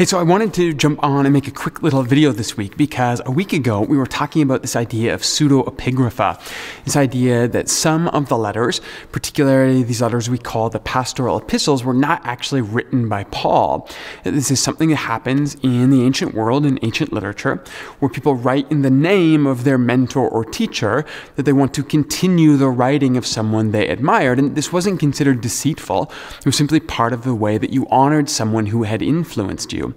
Hey, so I wanted to jump on and make a quick little video this week because a week ago we were talking about this idea of pseudo-epigrapha, this idea that some of the letters, particularly these letters we call the pastoral epistles, were not actually written by Paul. This is something that happens in the ancient world, in ancient literature, where people write in the name of their mentor or teacher that they want to continue the writing of someone they admired. And this wasn't considered deceitful. It was simply part of the way that you honored someone who had influenced you.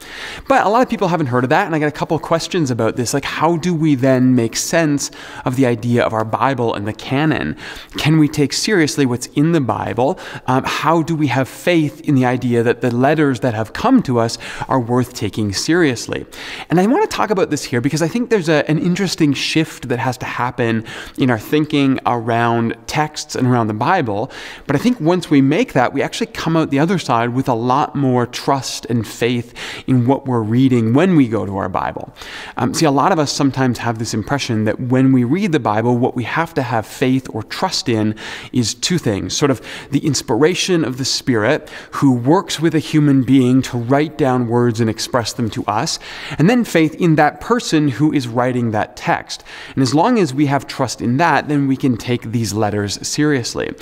But a lot of people haven't heard of that, and I got a couple of questions about this, like how do we then make sense of the idea of our Bible and the canon? Can we take seriously what's in the Bible? How do we have faith in the idea that the letters that have come to us are worth taking seriously? And I want to talk about this here because I think there's an interesting shift that has to happen in our thinking around texts and around the Bible. But I think once we make that, we actually come out the other side with a lot more trust and faith in what we're reading when we go to our Bible. See, a lot of us sometimes have this impression that when we read the Bible, what we have to have faith or trust in is two things, sort of the inspiration of the Spirit who works with a human being to write down words and express them to us, and then faith in that person who is writing that text. And as long as we have trust in that, then we can take these letters seriously.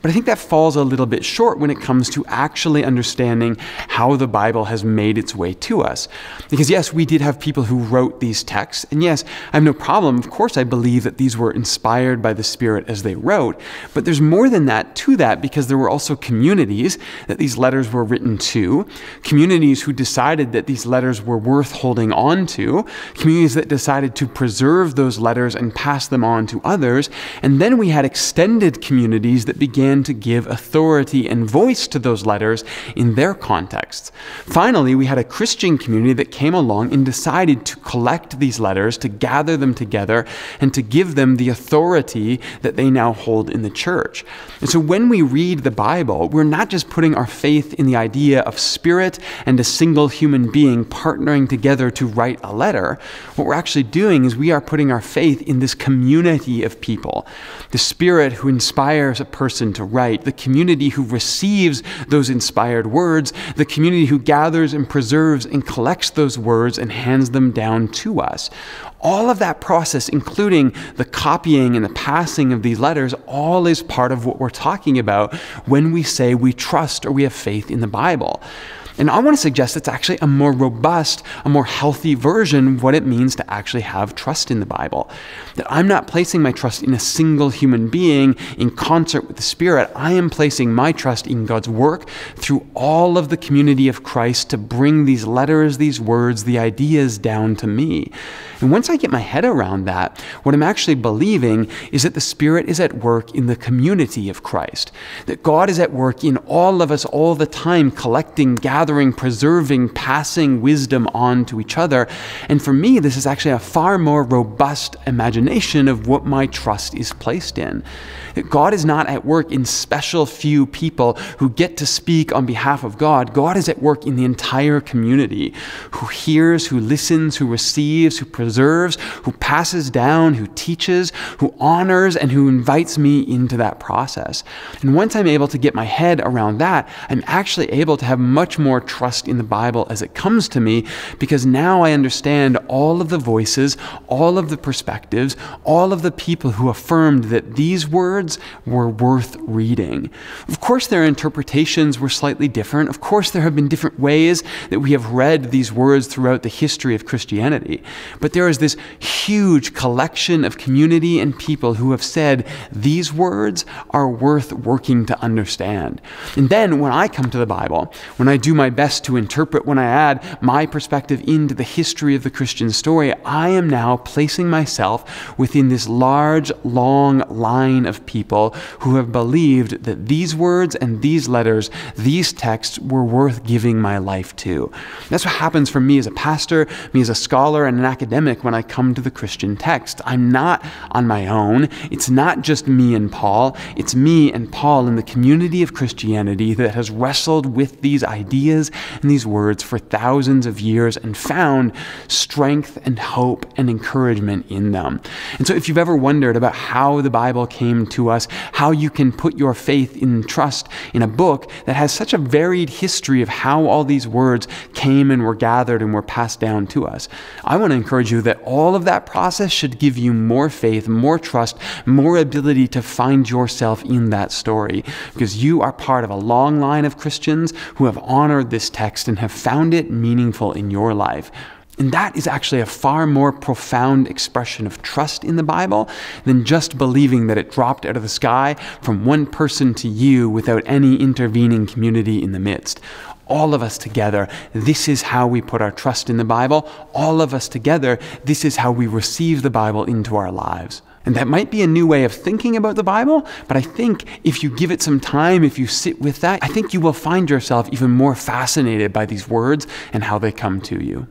But I think that falls a little bit short when it comes to actually understanding how the Bible has made its way to us. Because yes, we did have people who wrote these texts, and yes, I have no problem. Of course, I believe that these were inspired by the Spirit as they wrote, but there's more than that to that, because there were also communities that these letters were written to, communities who decided that these letters were worth holding on to, communities that decided to preserve those letters and pass them on to others, and then we had extended communities that began to give authority and voice to those letters in their contexts. Finally, we had a Christian community that came along and decided to collect these letters, to gather them together, and to give them the authority that they now hold in the church. And so when we read the Bible, we're not just putting our faith in the idea of Spirit and a single human being partnering together to write a letter. What we're actually doing is we are putting our faith in this community of people. The Spirit who inspires a person to write, the community who receives those inspired words, the community who gathers and preserves and collects those words and hands them down to us. All of that process, including the copying and the passing of these letters, all is part of what we're talking about when we say we trust or we have faith in the Bible. And I want to suggest it's actually a more robust, a more healthy version of what it means to actually have trust in the Bible. That I'm not placing my trust in a single human being in concert with the Spirit. I am placing my trust in God's work through all of the community of Christ to bring these letters, these words, the ideas down to me. And once I get my head around that, what I'm actually believing is that the Spirit is at work in the community of Christ. That God is at work in all of us all the time, collecting, gathering, preserving, passing wisdom on to each other. And for me, this is actually a far more robust imagination of what my trust is placed in. That God is not at work in special few people who get to speak on behalf of God. God is at work in the entire community, who hears, who listens, who receives, who preserves, who passes down, who teaches, who honors, and who invites me into that process. And once I'm able to get my head around that, I'm actually able to have much more trust in the Bible as it comes to me, because now I understand all of the voices, all of the perspectives, all of the people who affirmed that these words were worth reading. Of course, their interpretations were slightly different. Of course, there have been different ways that we have read these words throughout the history of Christianity. But there is this huge collection of community and people who have said these words are worth working to understand. And then when I come to the Bible, when I do my best to interpret, when I add my perspective into the history of the Christian story, I am now placing myself within this large, long line of people who have believed that these words and these letters, these texts were worth giving my life to. That's what happens for me as a pastor, me as a scholar and an academic when I come to the Christian text. I'm not on my own. It's not just me and Paul. It's me and Paul in the community of Christianity that has wrestled with these ideas ideas and these words for thousands of years and found strength and hope and encouragement in them. And so if you've ever wondered about how the Bible came to us, how you can put your faith and trust in a book that has such a varied history of how all these words came and were gathered and were passed down to us, I want to encourage you that all of that process should give you more faith, more trust, more ability to find yourself in that story, because you are part of a long line of Christians who have honored this text and have found it meaningful in your life. And that is actually a far more profound expression of trust in the Bible than just believing that it dropped out of the sky from one person to you without any intervening community in the midst. All of us together, this is how we put our trust in the Bible. All of us together, this is how we receive the Bible into our lives. And that might be a new way of thinking about the Bible, but I think if you give it some time, if you sit with that, I think you will find yourself even more fascinated by these words and how they come to you.